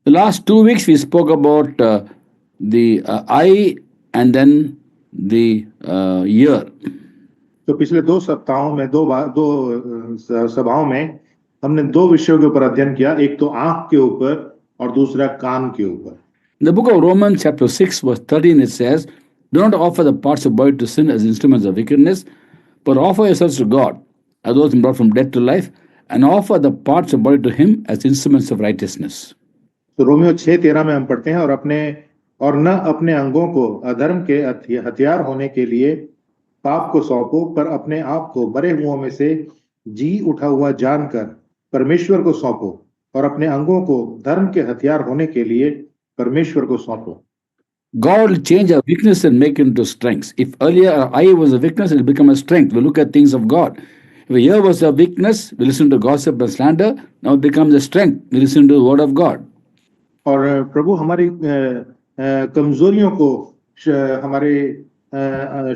The last 2 weeks we spoke about the eye and then the ear. तो पिछले 2 सप्ताहों में सभाओं में हमने 2 विषयों के ऊपर अध्ययन किया, एक तो आंख के ऊपर और दूसरा कान के ऊपर। In the book of Romans chapter 6 verse 13 it says, "Do not offer the parts of body to sin as instruments of wickedness, but offer yourselves to God as those brought from death to life, and offer the parts of body to Him as instruments of righteousness." तो Romeo 6:13 में हम पढ़ते हैं, और न अपने अंगों को अधर्म के हथियार होने के लिए पाप को सौंपो, पर अपने आप को मरे हुओं में से जी उठा हुआ जानकर परमेश्वर को सौंपो, और अपने अंगों को धर्म के हथियार होने के लिए परमेश्वर को सौंपो। God will change our weakness and make it into strength. If earlier our eye was a weakness, it will become a strength. We look at things of God. If a ear was a weakness, we listen to gossip and slander. Now it becomes a strength. We listen to the word of God. और प्रभु हमारी कमजोरियों को हमारे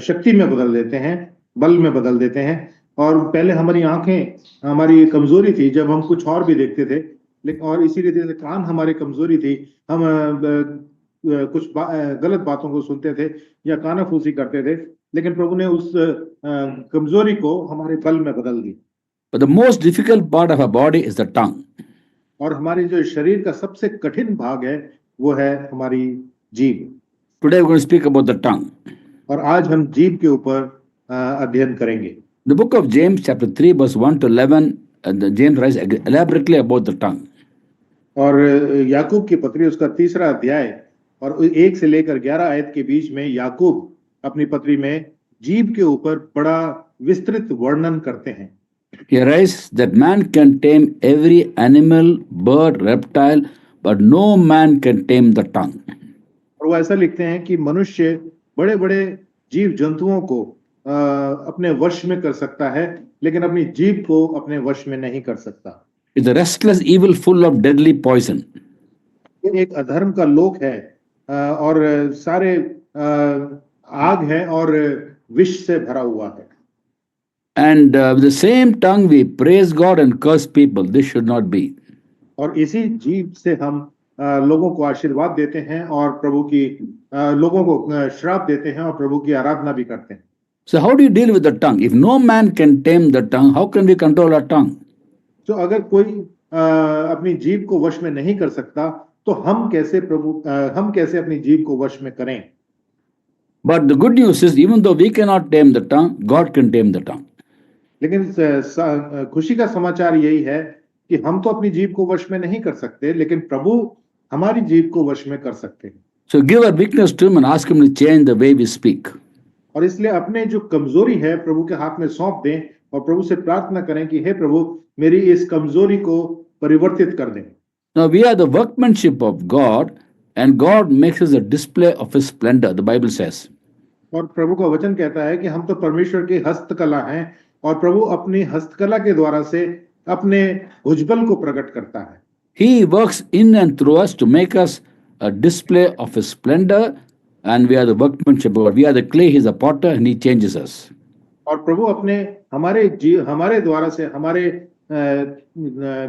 शक्ति में बदल देते हैं, बल में बदल देते हैं। और पहले हमारी आंखें हमारी कमजोरी थी, जब हम कुछ और भी देखते थे, लेकिन और इसी रीति से कान हमारी कमजोरी थी, हम कुछ गलत बातों को सुनते थे या कानाफूसी करते थे, लेकिन प्रभु ने उस कमजोरी को हमारे बल में बदल दी। But the most difficult part of our body is the tongue. और हमारे जो शरीर का सबसे कठिन भाग है वो है हमारी जीभ। Today we're going to speak about the tongue. और आज हम जीभ के ऊपर अध्ययन करेंगे। The book of James chapter 3 verse 1 to 11, James writes elaborately about the tongue. और याकूब की पत्री उसका 3रा अध्याय और 1 से लेकर 11 आयत के बीच में याकूब अपनी पत्री में जीभ के ऊपर बड़ा विस्तृत वर्णन करते हैं। He writes that man can tame every animal, bird, reptile, but no man can tame the tongue. और वो ऐसा लिखते हैं कि मनुष्य बड़े-बड़े जीव जंतुओं को अपने वश में कर सकता है, लेकिन अपनी जीभ को अपने वश में नहीं कर सकता। It's a restless evil full of deadly poison. ये एक अधर्म का लोक है और सारे आग है और विष से भरा हुआ है। And with the same tongue we praise God and curse people. This should not be. और इसी जीभ से हम लोगों को आशीर्वाद देते हैं और लोगों को श्राप देते हैं और प्रभु की आराधना भी करते हैं। So how do you deal with the tongue? If no man can tame the tongue, how can we control our tongue? तो अगर कोई अपनी जीभ को वश में नहीं कर सकता, तो हम कैसे अपनी जीभ को वश में करें? But the good news is, even though we cannot tame the tongue, God can tame the tongue. लेकिन खुशी का समाचार यही है कि हम तो अपनी जीभ को वश में नहीं कर सकते, लेकिन प्रभु हमारी जीभ को वश में कर सकते हैं। So give our weakness to him and ask him to change the way we speak. और इसलिए अपने जो कमजोरी है प्रभु के हाथ में सौंप दें और प्रभु से प्रार्थना करें कि हे प्रभु, मेरी इस कमजोरी को परिवर्तित कर दें। Now we are the workmanship of God, and God makes us a display of his splendor, the Bible says. और प्रभु का वचन कहता है कि हम तो परमेश्वर की हस्तकला हैं और प्रभु अपनी हस्तकला के द्वारा से अपने भुजबल को प्रकट करता है। He works in and through us to make us a display of his splendor, and we are the workmanship of God. We are the clay, he is the potter, and he changes us. और प्रभु अपने हमारे द्वारा से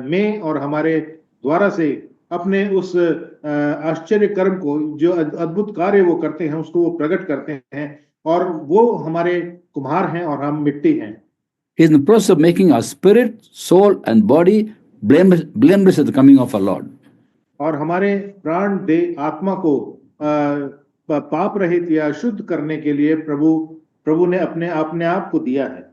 में और हमारे द्वारा से अपने उस आश्चर्य कर्म को, जो अद्भुत कार्य वो करते हैं, उसको वो प्रकट करते हैं, और वो हमारे कुम्हार हैं और हम मिट्टी हैं। He is in the process of making our spirit, soul, and body blameless at the coming of our Lord. और हमारे प्राण, देह, आत्मा को पाप रहित या शुद्ध करने के लिए प्रभु ने अपने आप को दिया है।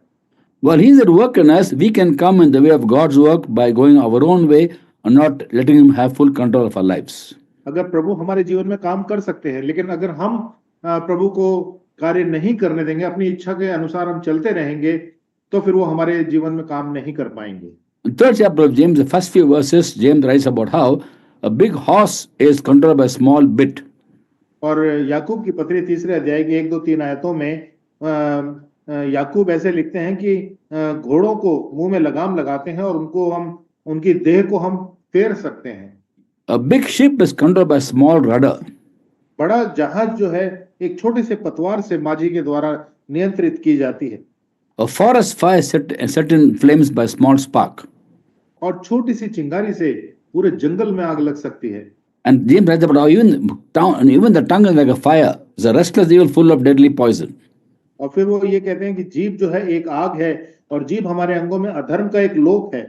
While he is at work in us, we can come in the way of God's work by going our own way and not letting him have full control of our lives. अगर प्रभु हमारे जीवन में काम कर सकते हैं, लेकिन अगर हम प्रभु को कार्य नहीं करने देंगे, अपनी इच्छा के अनुसार हम चलते रहेंगे, तो फिर वो हमारे जीवन में काम नहीं कर पाएंगे। In the 3rd chapter of James, the first few verses, James writes about how a big horse is controlled by a small bit. और याकूब की पत्री 3रे अध्याय की 1, 2, 3 आयतों में याकूब ऐसे लिखते हैं कि घोड़ों को मुंह में लगाम लगाते हैं और उनकी देह को हम फेर सकते हैं। A big ship is controlled by a small rudder. बड़ा जहाज जो है एक छोटे से पतवार से माझी के द्वारा नियंत्रित की जाती है। A forest fire set in flames by a small spark. और छोटी सी चिंगारी से पूरे जंगल में आग लग सकती है। And James writes about how even the tongue is like a fire, it's a restless evil full of deadly poison. और फिर वो ये कहते हैं कि जीभ जो है एक आग है और जीभ हमारे अंगों में अधर्म का एक लोक है।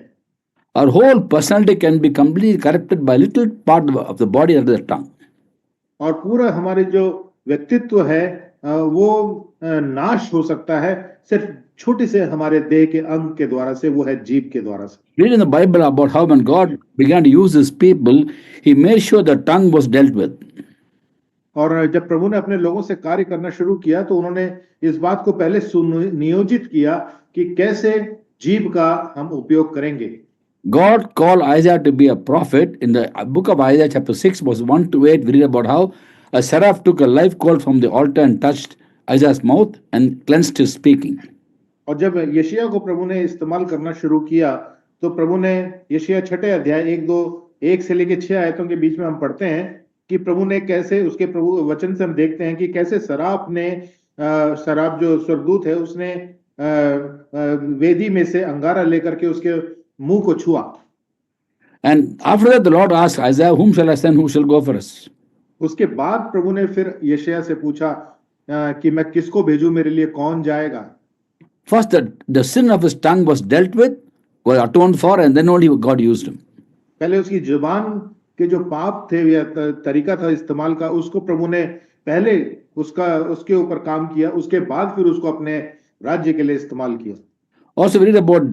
Our whole personality can be completely corrupted by little part of the body under the tongue. और पूरा हमारे जो व्यक्तित्व है वो नाश हो सकता है सिर्फ छोटे से हमारे देह के अंग के द्वारा से, वो है जीभ के द्वारा से। Read in the Bible about how when God began to use his people, he made sure the tongue was dealt with. और जब प्रभु ने अपने लोगों से कार्य करना शुरू किया तो उन्होंने इस बात को पहले नियोजित किया कि कैसे जीभ का हम उपयोग करेंगे। God called Isaiah to be a prophet. In the book of Isaiah chapter 6 verse 1 to 8, we read about how a seraph took a live coal from the altar and touched Isaiah's mouth and cleansed his speaking. और जब यशिया को प्रभु ने इस्तेमाल करना शुरू किया तो प्रभु ने यशिया 6 अध्याय 1 से लेकर 6 आयतों के बीच में हम पढ़ते हैं कि प्रभु ने कैसे, उसके प्रभु वचन से हम देखते हैं कि कैसे सराप जो स्वर्गदूत है उसने वेदी में से अंगारा लेकर के उसके मुंह को छुआ। And after that the Lord asked Isaiah, whom shall I send, who shall go for us? उसके बाद प्रभु ने फिर यशायाह से पूछा कि मैं किसको भेजूं, मेरे लिए कौन जाएगा। First the sin of his tongue was dealt with, was atoned for, and then only God used him. पहले उसकी जुबान के जो पाप थे या तरीका था इस्तेमाल का, उसको प्रभु ने पहले उसके ऊपर काम किया, उसके बाद फिर उसको अपने राज्य के लिए इस्तेमाल किया। Also we read about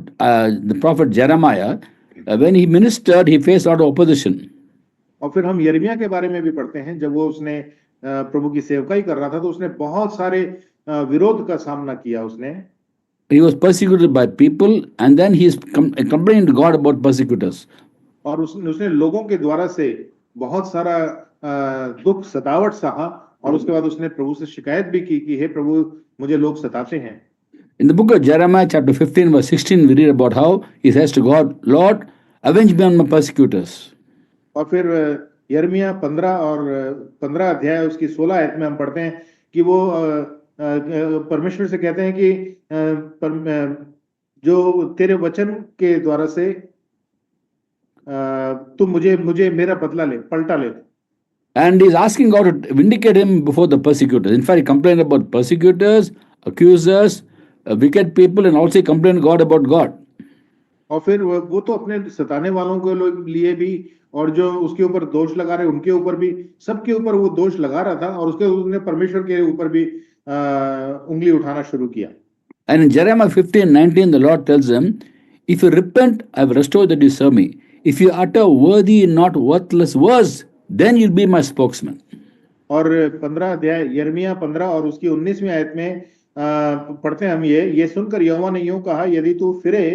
the prophet Jeremiah. When he ministered, he faced a lot of opposition. और फिर हम यिर्मयाह के बारे में भी पढ़ते हैं, जब वो उसने प्रभु की सेवकाई कर रहा था तो उसने बहुत सारे विरोध का सामना किया। उसने He was persecuted by people, and then he is complaining to God about persecutors. और उसने लोगों के द्वारा से बहुत सारा दुख सतावट सहा, और उसके बाद उसने प्रभु से शिकायत भी की कि हे प्रभु, मुझे लोग सताते हैं। In the book of Jeremiah chapter 15 verse 16 we read about how he says to God, Lord, avenge me on my persecutors. और फिर यिर्मयाह 15 अध्याय उसकी 16 आयत में हम पढ़ते हैं कि वो परमेश्वर से कहते हैं कि जो तेरे वचन के द्वारा से तू मुझे मेरा बदला ले, पलटा ले। And he's asking God to vindicate him before the persecutors. In fact, he complained about persecutors, accusers, wicked people, and also he complained God about God. और फिर वो तो अपने सताने वालों के लिए भी और जो उसके ऊपर दोष लगा रहे उनके ऊपर भी, सबके ऊपर वो दोष लगा रहा था, और उसने परमेश्वर के ऊपर भी उंगली उठाना शुरू किया। And in Jeremiah 15:19 the Lord tells him, if you repent, I will restore that you serve me. If you utter worthy and not worthless words, then you'll be my spokesman. और 15 अध्याय यिर्मयाह 15 और उसकी 19वीं आयत में पढ़ते हैं हम ये सुनकर यहोवा ने यूं कहा, यदि तू फिरे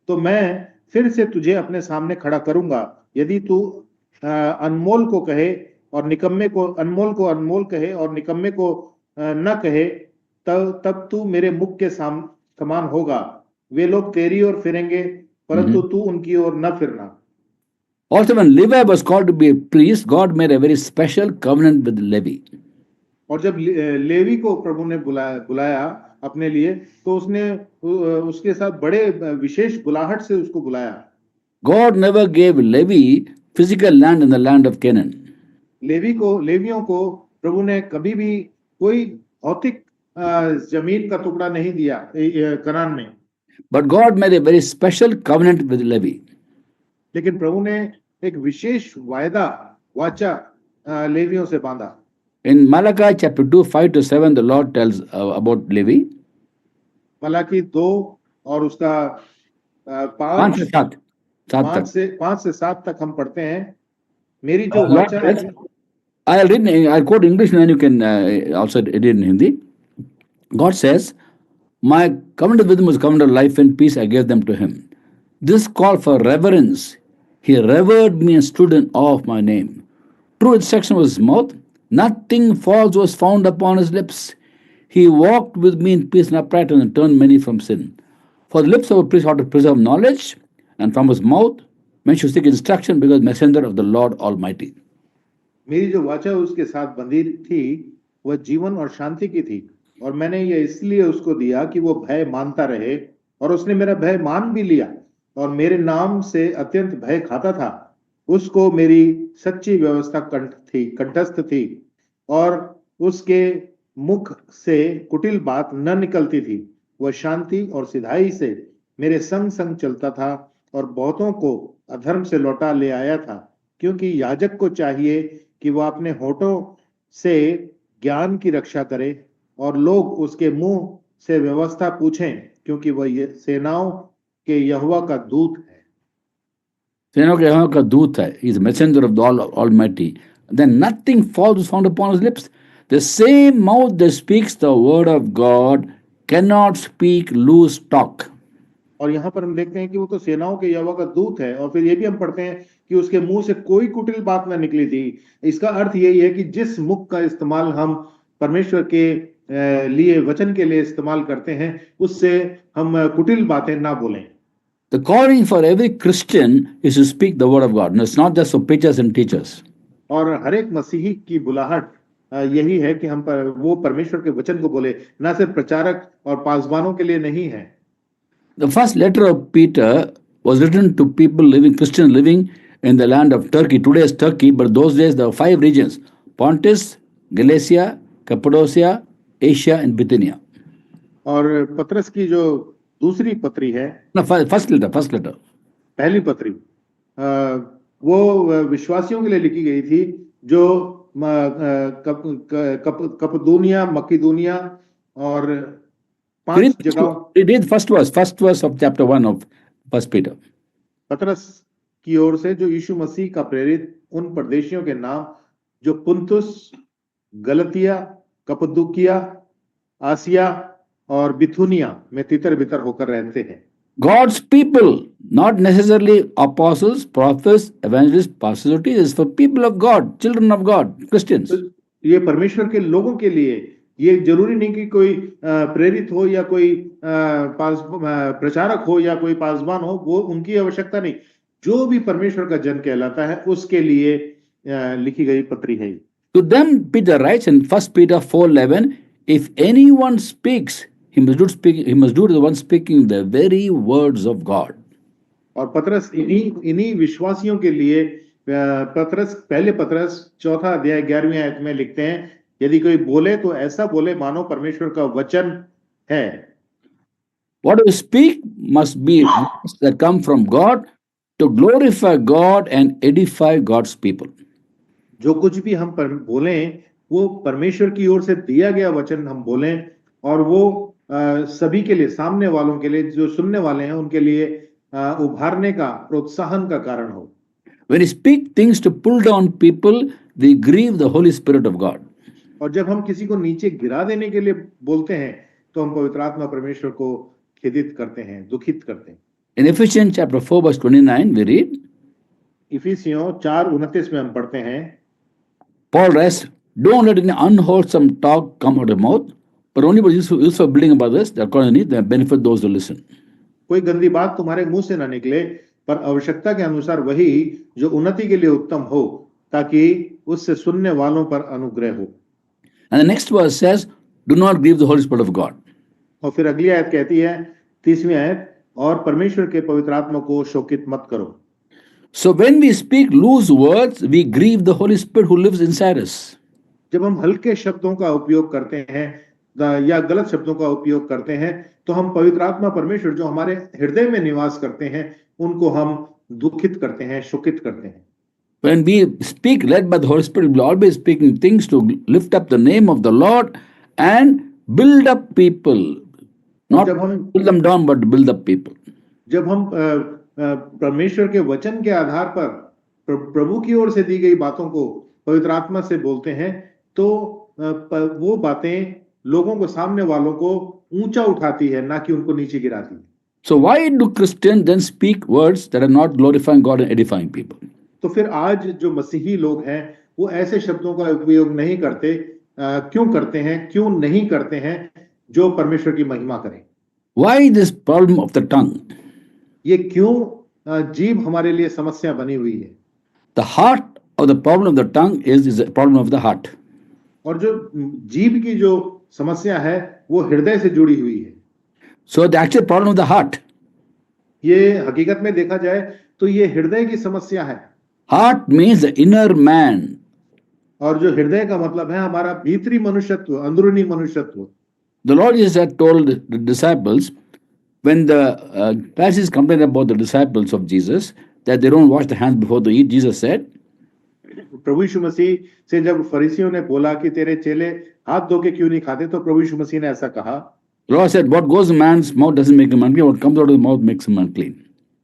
तो मैं फिर से तुझे अपने सामने खड़ा करूंगा। यदि तू अनमोल को कहे और निकम्मे को अनमोल कहे और निकम्मे को न कहे, तब तू मेरे मुख के समान होगा। वे लोग तेरी ओर फिरेंगे, परंतु तू उनकी ओर न फिरना। Also when Levi was called to be a priest, God made a very special covenant with Levi. और जब लेवी को प्रभु ने बुलाया अपने लिए, तो उसने उसके साथ बड़े विशेष बुलाहट से उसको बुलाया। God never gave Levi physical land in the land of Canaan. लेवियों को प्रभु ने कभी भी कोई भौतिक जमीन का टुकड़ा नहीं दिया कनान में। But God made a very special covenant with Levi. लेकिन प्रभु ने एक विशेष वाचा लेवियों से बांधा। In Malachi chapter 2, 5 to 7, the Lord tells about Levi. Malachi 2 और उसका 5 से 7 तक हम पढ़ते हैं। मेरी जो वाचा है, I'll quote English and then you can also read it in Hindi. God says, my covenant with him was covenant of life and peace I gave them to him. This call for reverence. He revered me and stood in awe of my name. True instruction was his mouth. Nothing false was found upon his lips. He walked with me in peace and uprightness and turned many from sin. For the lips of a priest ought to preserve knowledge, and from his mouth men should seek instruction, because messenger of the Lord Almighty. मेरी जो वाचा उसके साथ बंधी थी वह जीवन और शांति की थी, और मैंने ये इसलिए उसको दिया कि वो भय मानता रहे, और उसने मेरा भय मान भी लिया और मेरे नाम से अत्यंत भय खाता था। उसको मेरी सच्ची व्यवस्था कंठस्थ थी और उसके मुख से कुटिल बात न निकलती थी। वह शांति और सिधाई से मेरे संग संग चलता था और बहुतों को अधर्म से लौटा ले आया था, क्योंकि याजक को चाहिए कि वह अपने होठों से ज्ञान की रक्षा करे और लोग उसके मुंह से व्यवस्था पूछें, क्योंकि वह सेनाओं के यहोवा का दूत है। सेनाओं के यहोवा का दूत है. He is a messenger of the Almighty. Then nothing false is found upon his lips. The same mouth that speaks the word of God cannot speak loose talk. और यहाँ पर हम देखते हैं कि वो तो सेनाओं के यहोवा का दूत है, और फिर ये भी हम पढ़ते हैं कि उसके मुंह से कोई कुटिल बात ना निकली थी। इसका अर्थ यही है कि जिस मुख का इस्तेमाल हम परमेश्वर के लिए, वचन के लिए इस्तेमाल करते हैं, उससे हम कुटिल बातें ना बोलें। The calling for every Christian is to speak the word of God. No, it's not just for preachers and teachers. और हर एक मसीही की बुलाहट यही है कि वो परमेश्वर के वचन को बोले, ना सिर्फ प्रचारक और पासवानों के लिए नहीं है। The first letter of Peter was written to people Christians living in the land of Turkey. Today is Turkey, but those days there were 5 regions: Pontus, Galatia, Cappadocia, Asia and Bithynia. और पत्रस की जो दूसरी पत्री है, No, first letter. पहली पत्री वो विश्वासियों के लिए लिखी गई थी जो कपदूनिया, मकिदूनिया और 5 जगह। Read first verse of chapter 1 of First Peter. पतरस की ओर से जो यीशु मसीह का प्रेरित उन प्रदेशियों के नाम जो पुंतुस, गलतिया, कपदूकिया, आसिया और बिथुनिया में तितर बितर होकर रहते हैं। God's people, not necessarily apostles, prophets, evangelists, pastors or teachers, for people of God, children of God, Christians. ये परमेश्वर के लोगों के लिए, ये जरूरी नहीं कि कोई प्रेरित हो या कोई प्रचारक हो या कोई पासवान हो, वो उनकी आवश्यकता नहीं। जो भी परमेश्वर का जन कहलाता है उसके लिए लिखी गई पत्री है। To them Peter writes in 1 Peter 4:11, if anyone speaks, he must do to the one speaking the very words of God. और पतरस इन्हीं विश्वासियों के लिए पहले पतरस 4 अध्याय 11वीं आयत में लिखते हैं, यदि कोई बोले तो ऐसा बोले मानो परमेश्वर का वचन है। What you speak must be words that come from God to glorify God and edify God's people. जो कुछ भी हम बोलें वो परमेश्वर की ओर से दिया गया वचन हम बोलें, और वो सभी के लिए, सामने वालों के लिए, जो सुनने वाले हैं उनके लिए उभारने का, प्रोत्साहन का कारण हो। When you speak things to pull down people, we grieve the Holy Spirit of God. और जब हम किसी को नीचे गिरा देने के लिए बोलते हैं तो हम पवित्र आत्मा परमेश्वर को खेदित करते हैं, दुखित करते हैं। In Ephesians chapter 4 verse 29 we read, इफिसियों 4:29 में हम पढ़ते हैं, Paul writes, don't let any unwholesome talk come out of your mouth, but only what is useful for building up others, that according to need, that benefit those who listen. कोई गंदी बात तुम्हारे मुंह से ना निकले, पर आवश्यकता के अनुसार वही जो उन्नति के लिए उत्तम हो, ताकि उससे सुनने वालों पर अनुग्रह हो। And the next verse says, do not grieve the Holy Spirit of God. और फिर अगली आयत कहती है, 30वीं आयत, और परमेश्वर के पवित्र आत्मा को शोकित मत करो। So when we speak loose words, we grieve the Holy Spirit who lives inside us. जब हम हल्के शब्दों का उपयोग करते हैं या गलत शब्दों का उपयोग करते हैं, तो हम पवित्र आत्मा परमेश्वर जो हमारे हृदय में निवास करते हैं उनको हम दुखित करते हैं, शोकित करते हैं। When we speak led by the Holy Spirit, we will always speaking things to lift up the name of the Lord and build up people. Not pull them down, but build up people. जब हम परमेश्वर के वचन के आधार पर प्रभु की ओर से दी गई बातों को पवित्र आत्मा से बोलते हैं, तो वो बातें लोगों को, सामने वालों को ऊंचा उठाती है, ना कि उनको नीचे गिराती है। So why do Christians then speak words that are not glorifying God and edifying people? तो फिर आज जो मसीही लोग हैं वो ऐसे शब्दों का उपयोग नहीं करते, क्यों करते हैं, क्यों नहीं करते हैं जो परमेश्वर की महिमा करें? Why this problem of the tongue? ये क्यों जीभ हमारे लिए समस्या बनी हुई है? The heart of the problem of the tongue is a problem of the heart. और जो जीभ की जो समस्या है वो हृदय से जुड़ी हुई है। So the actual problem of the heart. ये हकीकत में देखा जाए तो ये हृदय की समस्या है। Heart means the inner man. और जो हृदय का मतलब है हमारा भीतरी मनुष्यत्व, अंदरूनी मनुष्यत्व। The Lord Jesus had told the disciples, when the Pharisees complained about the disciples of Jesus, that they don't wash their hands before they eat, Jesus said, प्रभु यीशु मसीह से जब फरीसियों ने बोला कि तेरे चेले हाथ धो के क्यों नहीं खाते, तो प्रभु यीशु मसीह ने ऐसा कहा। the Lord said, what goes in man's mouth doesn't make him unclean, what comes out of the mouth makes him unclean.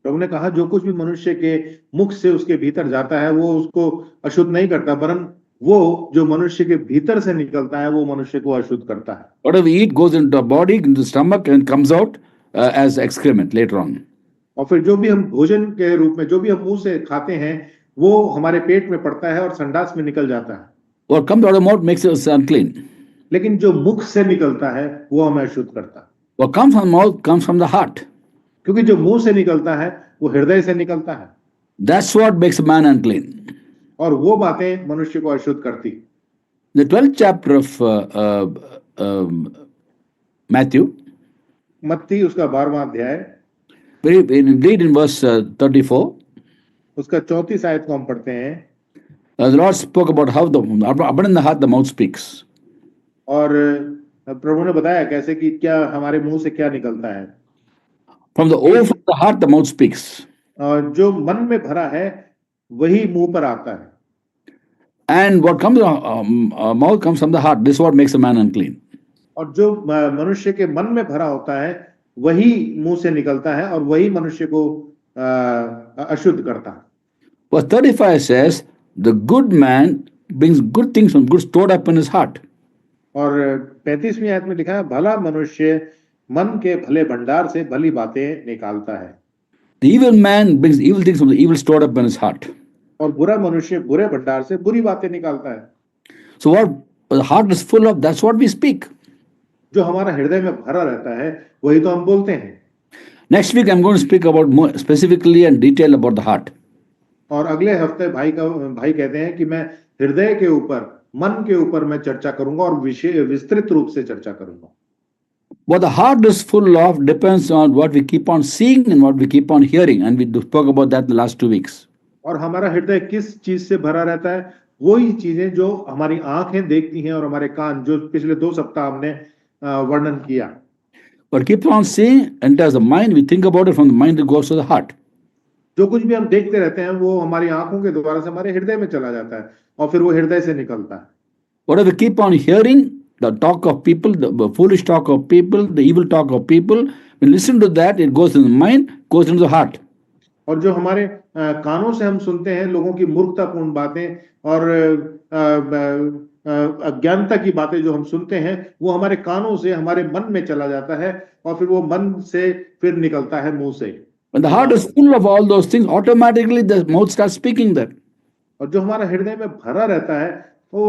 प्रभु ने कहा जो कुछ भी मनुष्य के मुख से उसके भीतर जाता है वो उसको अशुद्ध नहीं करता, वरन वो जो मनुष्य के भीतर से निकलता है वो मनुष्य को अशुद्ध करता है। Whatever we eat goes into the body, into the stomach, and comes out as excrement later on. और फिर जो भी हम भोजन के रूप में जो भी हम मुंह से खाते हैं वो हमारे पेट में पड़ता है और संडास में निकल जाता है। What comes out of the mouth makes us unclean. लेकिन जो मुख से निकलता है वो हमें अशुद्ध करता है। What comes from the mouth comes from the heart. क्योंकि जो मुंह से निकलता है वो हृदय से निकलता है। That's what makes a man unclean. और वो बातें मनुष्य को अशुद्ध करती। The 12th chapter of Matthew, मत्ती उसका 12वां अध्याय, we read in verse 34. उसका 34 आयत को हम पढ़ते हैं। The Lord spoke about how the abundant in the heart the mouth speaks. और प्रभु ने बताया कैसे कि क्या हमारे मुंह से क्या निकलता है। From the overflow of the heart the mouth speaks. और जो मन में भरा है वही मुंह पर आता है। And what comes mouth comes from the heart. This is what makes a man unclean. और जो मनुष्य के मन में भरा होता है वही मुंह से निकलता है और वही मनुष्य को अशुद्ध करता है। Verse 35 says, the good man brings good things from good stored up in his heart. और 35वीं आयत में लिखा है, भला मनुष्य मन के भले भंडार से भली बातें निकालता है। The evil man brings evil things from the evil stored up in his heart. और बुरा मनुष्य बुरे भंडार से बुरी बातें निकालता है। So what the heart is full of, that's what we speak. जो हमारा हृदय में भरा रहता है वही तो हम बोलते हैं। Next week I'm going to speak about more specifically and detail about the heart. और अगले हफ्ते भाई कहते हैं कि मैं हृदय के ऊपर, मन के ऊपर मैं चर्चा करूंगा और विस्तृत रूप से चर्चा करूंगा। What the heart is full of depends on what we keep on seeing and what we keep on hearing, and we spoke about that in the last 2 weeks. और हमारा हृदय किस चीज से भरा रहता है, वही चीजें जो हमारी आंखें देखती हैं और हमारे कान, जो पिछले 2 सप्ताह हमने वर्णन किया। What keeps on seeing enters the mind, we think about it, from the mind it goes to the heart. जो कुछ भी हम देखते रहते हैं वो हमारी आंखों के द्वारा से हमारे हृदय में चला जाता है और फिर वो हृदय से निकलता है। Whatever we keep on hearing, the talk of people, the foolish talk of people, the evil talk of people, we listen to that, it goes in the mind, goes into the heart. और जो हमारे कानों से हम सुनते हैं लोगों की मूर्खतापूर्ण बातें और अज्ञानता की बातें जो हम सुनते हैं वो हमारे कानों से हमारे मन में चला जाता है और फिर वो मन से फिर निकलता है मुंह से। When the heart is full of all those things, automatically the mouth starts speaking that. और जो हमारा हृदय में भरा रहता है वो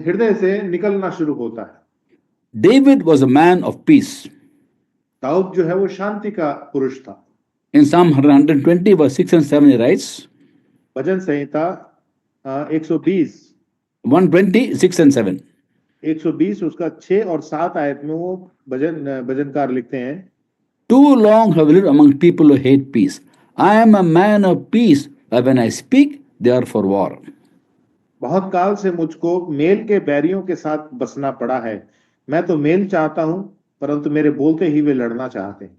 हृदय से निकलना शुरू होता है। David was a man of peace. Dawood जो है वो शांति का पुरुष था। In Psalm 120 verse 6 and 7 he writes, bhajan Samhita 120 120 6 and 7. 120 उसका 6 और 7 आयत में वो भजनकार लिखते हैं, Too long have I lived among people who hate peace. I am a man of peace, but when I speak, they are for war. बहुत काल से मुझको मेल के बैरियों के साथ बसना पड़ा है। मैं तो मेल चाहता हूं परंतु मेरे बोलते ही वे लड़ना चाहते हैं।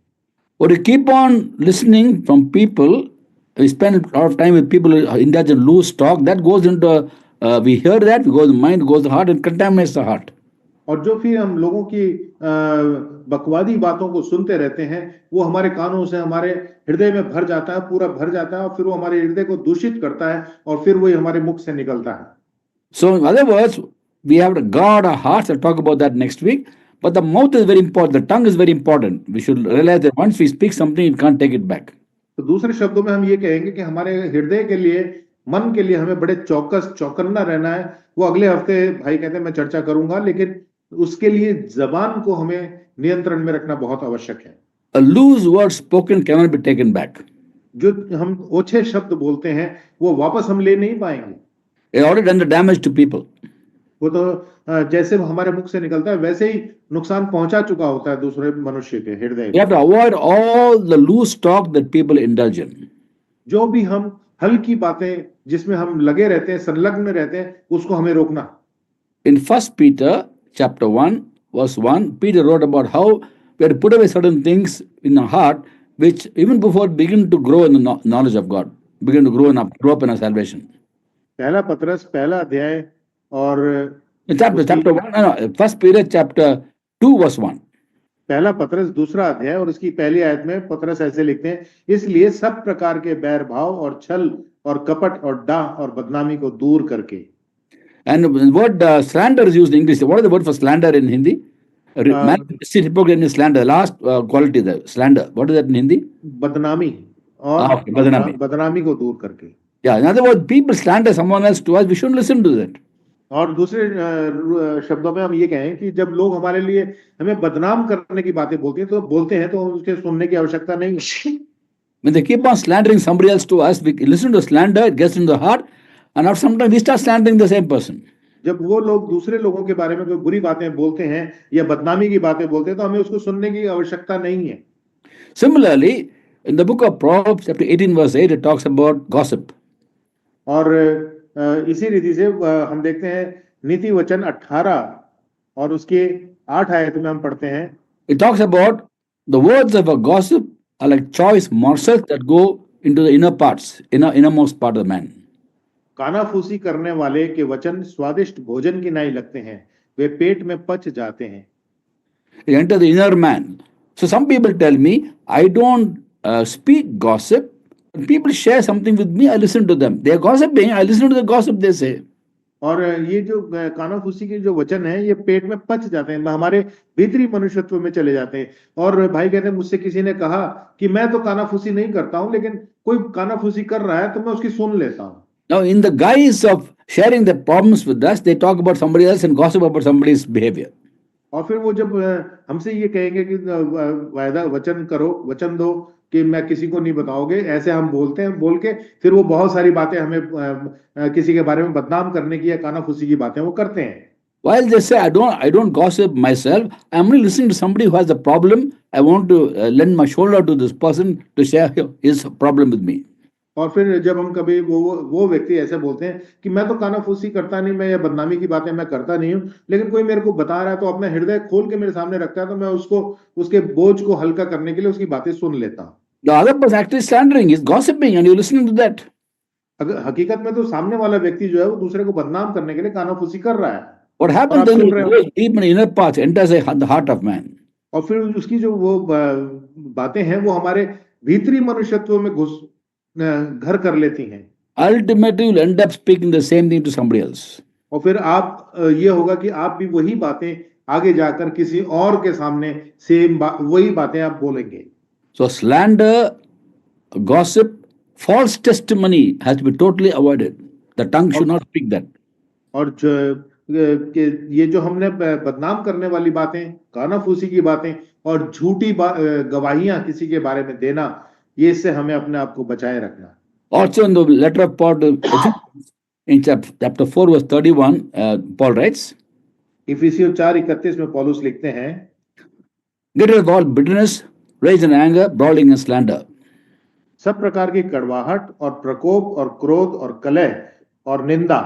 Or you keep on listening from people, we spend a lot of time with people who indulge in loose talk, that goes into, we hear that, we go to the mind, goes to the heart and contaminates the heart. और जो फिर हम लोगों की बकवादी बातों को सुनते रहते हैं वो हमारे कानों से हमारे हृदय में भर जाता है, पूरा भर जाता है और फिर वो हमारे हृदय को दूषित करता है और फिर वही हमारे मुख से निकलता है। So in other words, we have to guard our hearts. I'll talk about that next week. But the mouth is very important. The tongue is very important. We should realize that once we speak something, you can't take it back. तो दूसरे शब्दों में हम ये कहेंगे कि हमारे हृदय के लिए, मन के लिए हमें बड़े चौकन्ना रहना है। वो अगले हफ्ते भाई कहते हैं मैं चर्चा करूंगा, लेकिन उसके लिए जबान को हमें नियंत्रण में रखना बहुत आवश्यक है। A loose word spoken cannot be taken back. जो हम ओछे शब्द बोलते हैं वो वापस हम ले नहीं पाएंगे। It already done the damage to people. वो तो जैसे हमारे मुख से निकलता है वैसे ही नुकसान पहुंचा चुका होता है दूसरे मनुष्य के हृदय We have to avoid all the loose talk that people indulge in. जो भी हम हल्की बातें जिसमें हम लगे रहते हैं, संलग्न रहते हैं, उसको हमें रोकना। In 1 Peter chapter 1, verse 1, Peter wrote about how we had to put away certain things in our heart which even before begin to grow in the knowledge of God, begin to grow up in our salvation. पहला पतरस पहला अध्याय और Chapter 1, no, 1 Peter chapter 2, verse 1. पहला पतरस दूसरा अध्याय और उसकी पहली आयत में पतरस ऐसे लिखते हैं, इसलिए सब प्रकार के बैर भाव और छल और कपट और डाह और बदनामी को दूर करके. And the word slander is used in English. What is the word for slander in Hindi? Hypocrisy, slander. Last quality there, slander. What is that in Hindi? बदनामी और बदनामी को दूर करके. Yeah, in other words, people slander someone else to us, we shouldn't listen to that. और दूसरे शब्दों में हम ये कहें कि जब लोग हमारे लिए हमें बदनाम करने की बातें बोलते हैं तो उसके सुनने की आवश्यकता नहीं है. When they keep on slandering somebody else to us, we listen to slander, it gets into the heart, and after some time we start slandering the same person. जब वो लोग दूसरे लोगों के बारे में कोई बुरी बातें बोलते हैं या बदनामी की बातें बोलते हैं तो हमें उसको सुनने की आवश्यकता नहीं है. Similarly, in the book of Proverbs, chapter 18, verse 8, it talks about gossip. और इसी रीति से हम देखते हैं नीति वचन 18 और उसके 8 आयत में हम पढ़ते हैं. It talks about the words of a gossip are like choice morsels that go into the inner parts, innermost part of the man. कानाफूसी करने वाले के वचन स्वादिष्ट भोजन की नाई लगते हैं, वे पेट में पच जाते हैं. It enters the inner man. So some people tell me, I don't speak gossip. When people share something with me, I listen to them. They are gossiping, I listen to the gossip they say. और ये जो कानाफूसी के जो वचन है ये पेट में पच जाते हैं, हमारे भीतरी मनुष्यत्व में चले जाते हैं. और भाई कहते हैं मुझसे किसी ने कहा कि मैं तो कानाफूसी नहीं करता हूं, लेकिन कोई कानाफूसी कर रहा है तो मैं उसकी सुन लेता हूं. Now, in the guise of sharing their problems with us, they talk about somebody else and gossip about somebody's behavior. और फिर वो जब हमसे ये कहेंगे कि वायदा वचन दो कि मैं किसी को नहीं बताओगे, ऐसे हम बोलते हैं, बोल के फिर वो बहुत सारी बातें हमें किसी के बारे में बदनाम करने की या कानाफूसी की बातें वो करते हैं. While they say, I don't gossip myself, I'm only listening to somebody who has a problem. I want to lend my shoulder to this person to share his problem with me. और फिर जब हम कभी वो व्यक्ति ऐसे बोलते हैं कि मैं तो कानाफूसी करता नहीं, मैं या बदनामी की बातें मैं करता नहीं हूँ, लेकिन कोई मेरे को बता रहा है तो अपना हृदय खोल के मेरे सामने रखता है, तो मैं उसको उसके बोझ को हल्का करने के लिए उसकी बातें सुन लेता हूँ. The other person actually slandering, is gossiping, and you're listening to that. अगर हकीकत में तो सामने वाला व्यक्ति जो है वो दूसरे को बदनाम करने के लिए कानाफूसी कर रहा है. What happens then? Deep in the inner parts enters the heart of man. और फिर उसकी जो वो बातें हैं वो हमारे भीतरी मनुष्यत्व में घर कर लेती हैं. Ultimately, you'll end up speaking the same thing to somebody else. और फिर आप ये होगा कि आप भी वही बातें आगे जाकर किसी और के सामने सेम वही बातें आप बोलेंगे. So slander, gossip, false testimony has to be totally avoided. The tongue should not speak that. और ये जो हमने बदनाम करने वाली बातें, कानाफूसी की बातें और झूठी गवाहियां किसी के बारे में देना, ये इससे हमें अपने आप को बचाए रखना. Also in the letter of Paul in chapter 4 verse 31, Paul writes, इफिसियों 4:31 में पौलुस लिखते हैं, get rid of all bitterness, rage and anger, brawling and slander. सब प्रकार की कड़वाहट और प्रकोप और क्रोध और कलह और निंदा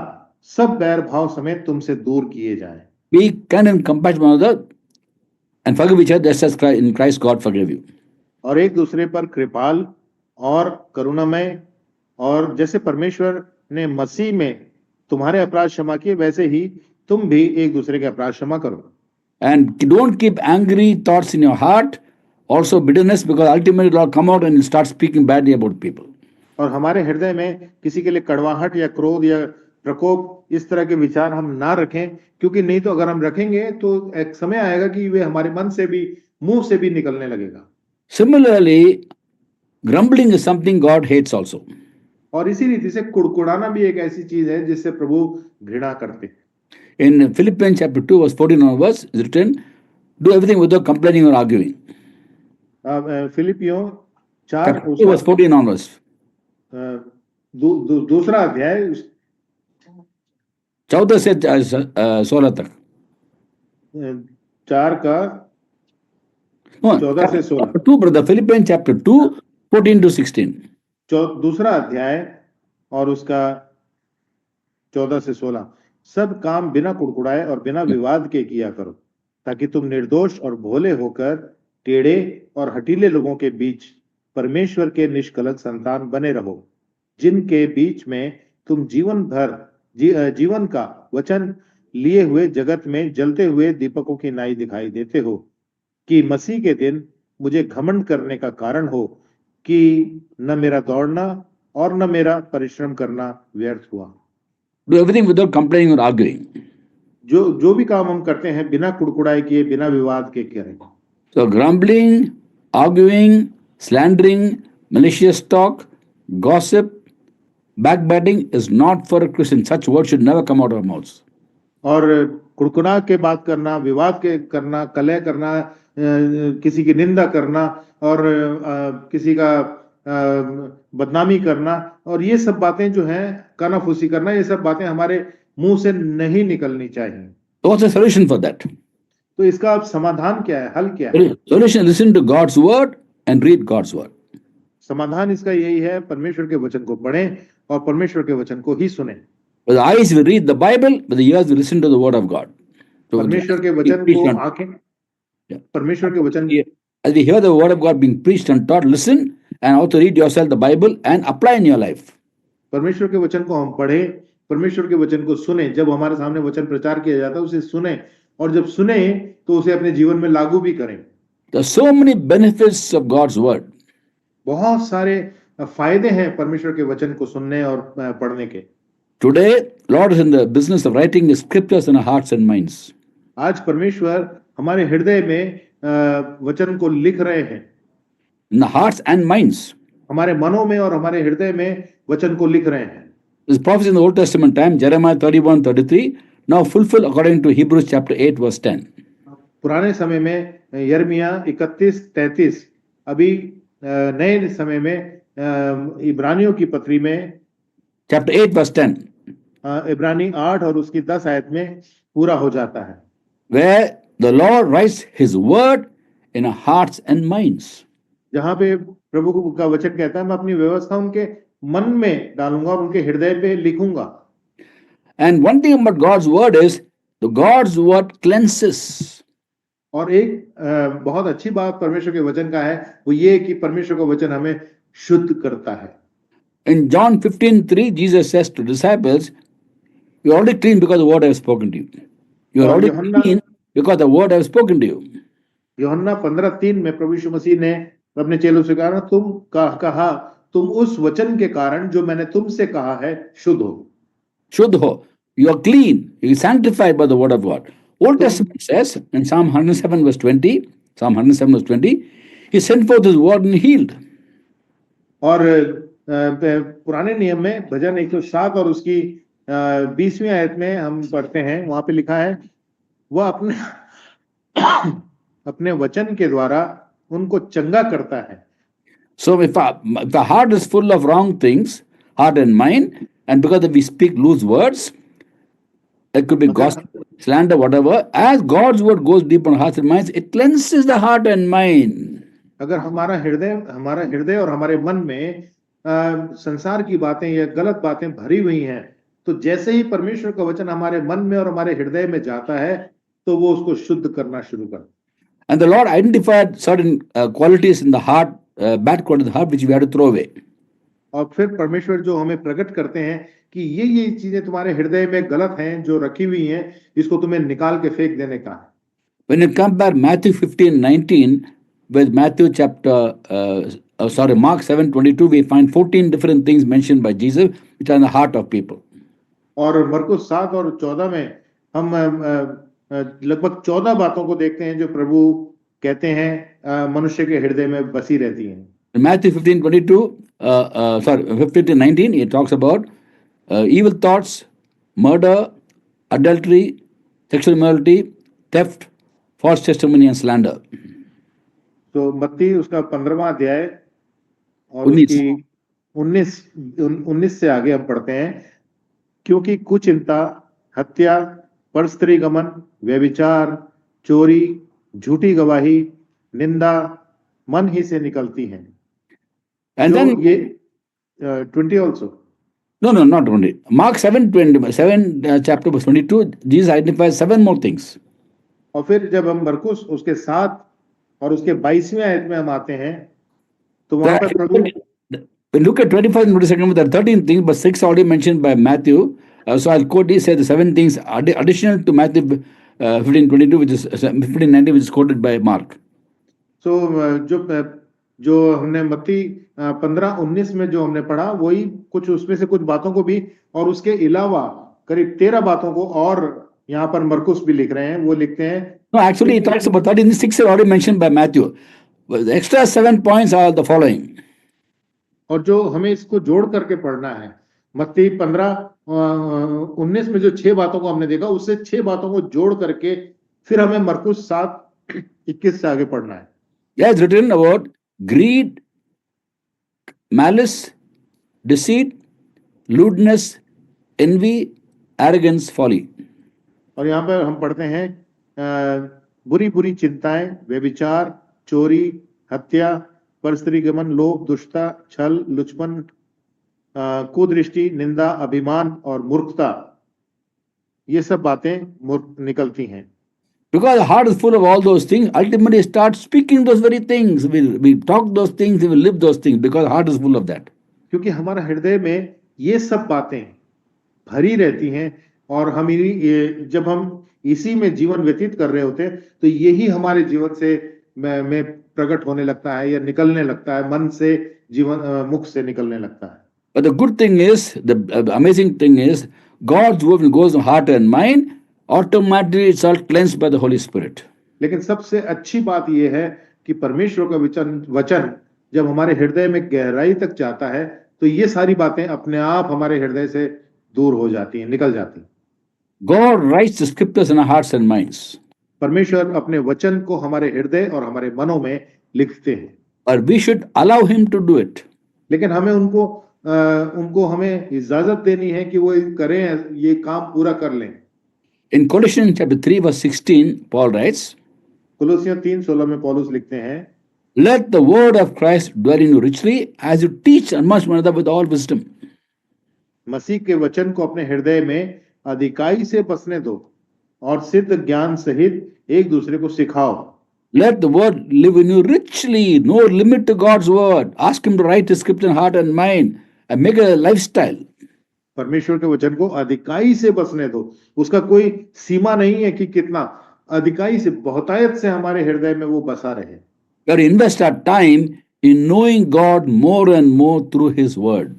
सब बैर भाव समेत तुमसे दूर किए जाएं. Be kind and compassionate one another and forgive each other just as in Christ God forgave you. और एक दूसरे पर कृपाल और करुणामय और जैसे परमेश्वर ने मसीह में तुम्हारे अपराध क्षमा किए वैसे ही तुम भी एक दूसरे के अपराध क्षमा करो. And don't keep angry thoughts in your heart, also bitterness, because ultimately it will come out and you start speaking badly about people. और हमारे हृदय में किसी के लिए कड़वाहट या क्रोध या प्रकोप इस तरह के विचार हम ना रखें, क्योंकि नहीं तो अगर हम रखेंगे तो एक समय आएगा कि वे हमारे मन से भी मुंह से भी निकलने लगेगा. Similarly, grumbling is something God hates also. और इसी रीति से कुड़कुड़ाना भी एक ऐसी चीज है जिससे प्रभु घृणा करते हैं. In Philippians chapter 2 verse 14 onwards is written, do everything without complaining or arguing. फिलिपियों 4 verse 14 onwards. दूसरा अध्याय 14 से 16 तक. 4 का 14 से 16. 2 brother, Philippians chapter 2 14 to 16. दूसरा अध्याय और उसका 14 से 16, सब काम बिना कुड़कुड़ाए और बिना विवाद के किया करो, ताकि तुम निर्दोष और भोले होकर टेढ़े और हठीले लोगों के बीच परमेश्वर के निष्कलंक संतान बने रहो, जिनके बीच में तुम जीवन भर जीवन का वचन लिए हुए जगत में जलते हुए दीपकों की नाई दिखाई देते हो, कि मसीह के दिन मुझे घमंड करने का कारण हो कि न मेरा दौड़ना और न मेरा परिश्रम करना व्यर्थ हुआ। Do everything without complaining or arguing. जो भी काम हम करते हैं बिना कुड़कुड़ाई किए, बिना विवाद के करें। So grumbling, arguing, slandering, malicious talk, gossip, backbiting is not for a Christian. Such words should never come out of our mouths. और कुड़कुड़ा के बात करना, विवाद के करना, कलह करना, किसी की निंदा करना और किसी का बदनामी करना, और ये सब बातें जो हैं, कानाफूसी करना, ये सब बातें हमारे मुंह से नहीं निकलनी चाहिए। What's the solution for that? तो इसका अब समाधान क्या है, हल क्या है? Solution: listen to God's word and read God's word. समाधान इसका यही है, परमेश्वर के वचन को पढ़ें और परमेश्वर के वचन को ही सुनें। With the eyes we read the Bible, with the ears we listen to the word of God. So परमेश्वर के वचन को आंखें, परमेश्वर के वचन, as we hear the word of God being preached and taught, listen and also read yourself the Bible and apply in your life. परमेश्वर के वचन को हम पढ़ें, परमेश्वर के वचन को सुने, जब हमारे सामने वचन प्रचार किया जाता है उसे सुने, और जब सुने तो उसे अपने जीवन में लागू भी करें। There are so many benefits of God's word. बहुत सारे फायदे हैं परमेश्वर के वचन को सुनने और पढ़ने के। Today, Lord is in the business of writing the scriptures in our hearts and minds. आज परमेश्वर हमारे हृदय में वचन को लिख रहे हैं। In the hearts and minds. हमारे मनों में और हमारे हृदय में वचन को लिख रहे हैं। This prophecy in the Old Testament time, Jeremiah 31:33, now fulfilled according to Hebrews chapter 8 verse 10. पुराने समय में यिर्मयाह 31:33, अभी नए समय में इब्रानियों की पत्री में chapter 8 verse 10, इब्रानी 8 और उसकी 10 आयत में पूरा हो जाता है, where the Lord writes his word in our hearts and minds. जहां पे प्रभु का वचन कहता है, मैं अपनी व्यवस्था उनके मन में डालूंगा और उनके हृदय पे लिखूंगा। And one thing about God's word is the God's word cleanses. और एक बहुत अच्छी बात परमेश्वर के वचन का है, वो ये कि परमेश्वर का वचन हमें शुद्ध करता है। In John 15:3, Jesus says to disciples, "You are already clean because the word I have spoken to you. You are already clean because the word I have spoken to you." यूहन्ना 15:3 में प्रभु यीशु मसीह ने अपने चेलों से कहा, कहा तुम उस वचन के कारण जो मैंने तुमसे कहा है शुद्ध हो। शुद्ध हो, you are clean, you are sanctified by the word of God. Old Testament says in Psalm 107 verse 20, he sent forth his word and healed. और पुराने नियम में भजन 107 और उसकी 20वीं आयत में हम पढ़ते हैं, वहां पे लिखा है, वह अपने वचन के द्वारा उनको चंगा करता है। So if the heart is full of wrong things, heart and mind, and because we speak loose words, it could be gossip, slander, whatever, as God's word goes deep on hearts and minds, it cleanses the heart and mind. अगर हमारा हृदय और हमारे मन में संसार की बातें या गलत बातें भरी हुई हैं, तो जैसे ही परमेश्वर का वचन हमारे मन में और हमारे हृदय में जाता है तो वो उसको शुद्ध करना शुरू करता है। And the Lord identified certain qualities in the heart, bad qualities in the heart, which we had to throw away. और फिर परमेश्वर जो हमें प्रकट करते हैं कि ये चीजें तुम्हारे हृदय में गलत हैं, जो रखी हुई हैं, इसको तुम्हें निकाल के फेंक देने का है। When you compare Matthew 15:19 with Mark 7:22, we find 14 different things mentioned by Jesus, which are in the heart of people. और मरकुस 7 और 14 में हम लगभग 14 बातों को देखते हैं जो प्रभु कहते हैं मनुष्य के हृदय में बसी रहती हैं। In Matthew 15:19, he talks about evil thoughts, murder, adultery, sexual immorality, theft, false testimony and slander. तो मत्ती उसका 15वां अध्याय और उसकी 19 से आगे हम पढ़ते हैं, क्योंकि कुचिंता, हत्या, परस्त्रीगमन, व्यभिचार, चोरी, झूठी गवाही, निंदा मन ही से निकलती हैं। And then ये 20 also. No, no, not only. Mark 7, chapter verse 22, Jesus identifies 7 more things. और फिर जब हम मरकुस उसके 7 और उसके 22वें आयत में हम आते हैं तो वहां पर प्रभु When look at 25 and 22, there are 13 things, but 6 already mentioned by Matthew. So I'll quote, he said the 7 things additional to Matthew 15:22, which is 15:19, which is quoted by Mark. सो जो हमने मत्ती 15-19 में जो हमने पढ़ा वही कुछ उसमें से कुछ बातों को भी और उसके अलावा करीब 13 बातों को और यहाँ पर मरकुस भी लिख रहे हैं वो लिखते हैं No, actually, he talks about 13. 6 are already mentioned by Matthew. The extra 7 points are the following. और जो हमें इसको जोड़ करके पढ़ना है मत्ती 15-19 में जो 6 बातों को हमने देखा उससे 6 बातों को जोड़ करके फिर हमें मरकुस 7:21 से आगे पढ़ना है. He has written about greed, malice, deceit, lewdness, envy, arrogance, folly. और यहाँ पर हम पढ़ते हैं बुरी बुरी चिंताएं, व्यभिचार, चोरी, हत्या, परस्त्रीगमन, लोभ, दुष्टता, छल, लुचपन, कुदृष्टि, निंदा, अभिमान और मूर्खता, ये सब बातें निकलती हैं. Because the heart is full of all those things, ultimately start speaking those very things. We talk those things, we will live those things because the heart is full of that. क्योंकि हमारा हृदय में ये सब बातें भरी रहती हैं और हम जब हम इसी में जीवन व्यतीत कर रहे होते हैं तो यही हमारे जीवन से में प्रकट होने लगता है या निकलने लगता है, मन से जीवन मुख से निकलने लगता है. But the good thing is, the amazing thing is, God's word goes in heart and mind, automatically it's all cleansed by the Holy Spirit. लेकिन सबसे अच्छी बात यह है कि परमेश्वर का वचन जब हमारे हृदय में गहराई तक जाता है तो ये सारी बातें अपने आप हमारे हृदय से दूर हो जाती हैं, निकल जाती हैं. God writes the scriptures in our hearts and minds. परमेश्वर अपने वचन को हमारे हृदय और हमारे मनों में लिखते हैं. But we should allow him to do it. लेकिन हमें उनको हमें इजाजत देनी है कि वो करें, ये काम पूरा कर लें. In Colossians chapter 3 verse 16, Paul writes, कुलोसियों 3:16 में पौलुस लिखते हैं, let the word of Christ dwell in you richly as you teach and admonish one another with all wisdom. मसीह के वचन को अपने हृदय में अधिकाई से बसने दो और सिद्ध ज्ञान सहित एक दूसरे को सिखाओ. Let the word live in you richly, no limit to God's word. Ask him to write his scripture in heart and mind and make it a lifestyle. परमेश्वर के वचन को अधिकाई से बसने दो, उसका कोई सीमा नहीं है कि कितना, अधिकाई से, बहुतायत से हमारे हृदय में वो बसा रहे. We have to invest our time in knowing God more and more through his word.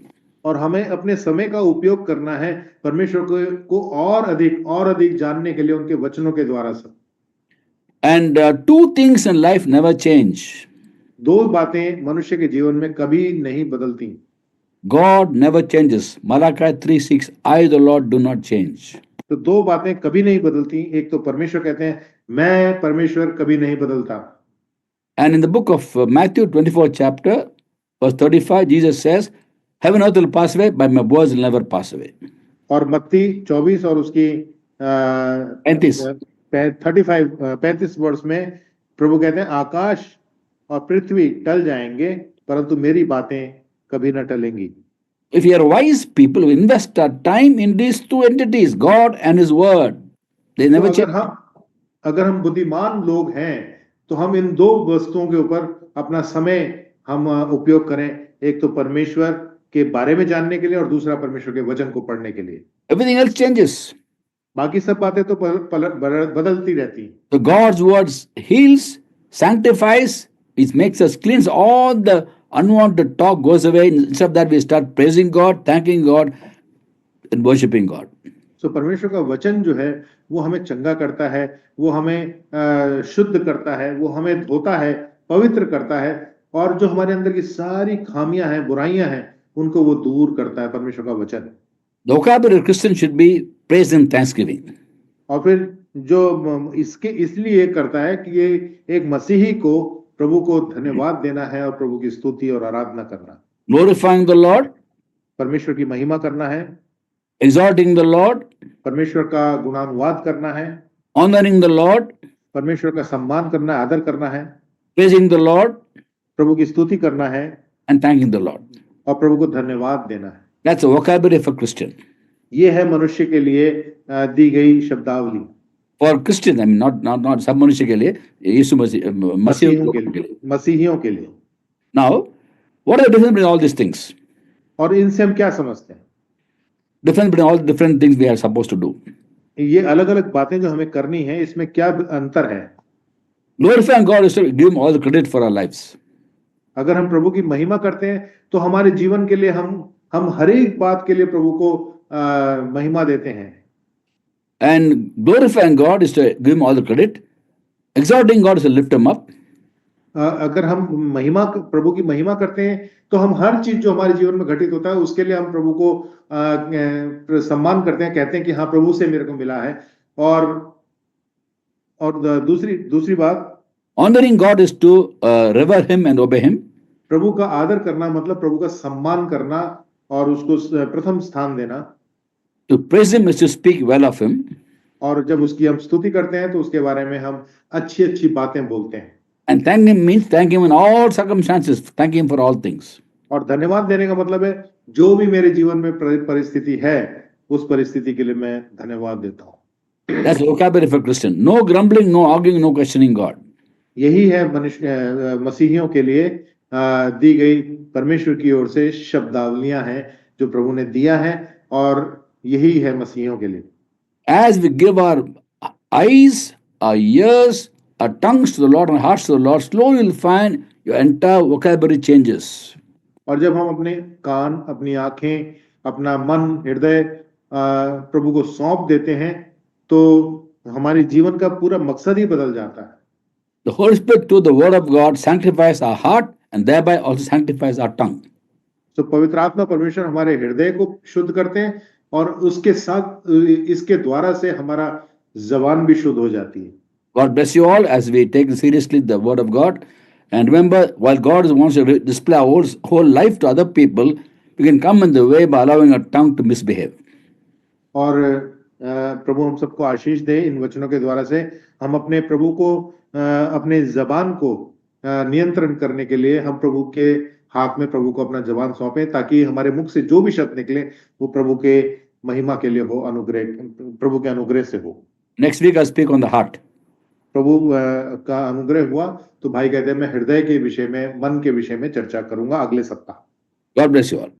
और हमें अपने समय का उपयोग करना है परमेश्वर को और अधिक जानने के लिए उनके वचनों के द्वारा सब. And 2 things in life never change. 2 बातें मनुष्य के जीवन में कभी नहीं बदलती. God never changes. Malachi 3:6, I the Lord do not change. तो 2 बातें कभी नहीं बदलती. एक तो परमेश्वर कहते हैं मैं परमेश्वर कभी नहीं बदलता. And in the book of Matthew 24 chapter verse 35, Jesus says, heaven and earth will pass away, but my words will never pass away. और मत्ती 24 और उसकी 35 वर्ष में प्रभु कहते हैं आकाश और पृथ्वी टल जाएंगे परंतु मेरी बातें कभी न टलेंगी. If you are wise people who invest our time in these 2 entities, God and his word, they never change. अगर हम बुद्धिमान लोग हैं तो हम इन 2 वस्तुओं के ऊपर अपना समय हम उपयोग करें, एक तो परमेश्वर के बारे में जानने के लिए और दूसरा परमेश्वर के वचन को पढ़ने के लिए. Everything else changes. बाकी सब बातें तो बदलती रहती हैं. So God's words heals, sanctifies, it makes us cleanse. All the unwanted talk goes away. Instead of that, we start praising God, thanking God, and worshiping God. So परमेश्वर का वचन जो है वो हमें चंगा करता है, वो हमें शुद्ध करता है, वो हमें धोता है, पवित्र करता है और जो हमारे अंदर की सारी खामियां हैं, बुराइयां हैं, उनको वो दूर करता है परमेश्वर का वचन. The vocabulary of Christian should be praise and thanksgiving. और फिर जो इसलिए करता है कि ये एक मसीही को प्रभु को धन्यवाद देना है और प्रभु की स्तुति और आराधना करना. Glorifying the Lord, परमेश्वर की महिमा करना है. exalting the Lord, परमेश्वर का गुणानुवाद करना है. honoring the Lord, परमेश्वर का सम्मान करना है, आदर करना है. praising the Lord, प्रभु की स्तुति करना है and thanking the Lord. और प्रभु को धन्यवाद देना है. That's a vocabulary for Christian. ये है मनुष्य के लिए दी गई शब्दावली, For Christian, I mean, not सब मनुष्य के लिए, यीशु मसीह मसीहियों के लोगों के लिए, लिए. मसीहियों के लिए। Now, what are the difference between all these things? और इनसे हम क्या समझते हैं? Difference between all the different things we are supposed to do. ये अलग अलग बातें जो हमें करनी है, इसमें क्या अंतर है? Glorifying God is to give Him all the credit for our lives. अगर हम प्रभु की महिमा करते हैं तो हमारे जीवन के लिए हम हर एक बात के लिए प्रभु को महिमा देते हैं। And glorifying God is to give Him all the credit. Exalting God is to lift Him up. अगर हम प्रभु की महिमा करते हैं तो हम हर चीज जो हमारे जीवन में घटित होता है उसके लिए हम प्रभु को सम्मान करते हैं, कहते हैं कि हाँ प्रभु से मेरे को मिला है। और दूसरी बात, Honoring God is to revere Him and obey Him. प्रभु का आदर करना मतलब प्रभु का सम्मान करना और उसको प्रथम स्थान देना। To praise Him is to speak well of Him. और जब उसकी हम स्तुति करते हैं तो उसके बारे में हम अच्छी अच्छी बातें बोलते हैं। And thank Him means thank Him in all circumstances. Thank Him for all things. और धन्यवाद देने का मतलब है जो भी मेरे जीवन में परिस्थिति है उस परिस्थिति के लिए मैं धन्यवाद देता हूँ। That's vocabulary for Christian. No grumbling, no arguing, no questioning God. यही है मसीहियों के लिए दी गई परमेश्वर की ओर से शब्दावलियां हैं जो प्रभु ने दिया है, और यही है मसीहियों के लिए। As we give our eyes, our ears, our tongues to the Lord and hearts to the Lord, slowly you'll find your entire vocabulary changes. और जब हम अपने कान, अपनी आंखें, अपना मन, हृदय प्रभु को सौंप देते हैं तो हमारे जीवन का पूरा मकसद ही बदल जाता है। The Holy Spirit through the Word of God sanctifies our heart and thereby also sanctifies our tongue. तो पवित्र आत्मा परमेश्वर हमारे हृदय को शुद्ध करते हैं और उसके साथ इसके द्वारा से हमारा जबान भी शुद्ध हो जाती है। God bless you all as we take seriously the Word of God. And remember, while God wants to display our whole life to other people, we can come in the way by allowing our tongue to misbehave. और प्रभु हम सबको आशीष दे इन वचनों के द्वारा से हम अपने प्रभु को अपने जबान को नियंत्रण करने के लिए हम प्रभु के हाथ में प्रभु को अपना जबान सौंपे, ताकि हमारे मुख से जो भी शब्द निकले वो प्रभु के महिमा के लिए हो, अनुग्रह, प्रभु के अनुग्रह से हो। Next week I'll speak on the heart. प्रभु का अनुग्रह हुआ तो भाई कहते हैं मैं हृदय के विषय में, मन के विषय में चर्चा करूंगा अगले सप्ताह। God bless you all.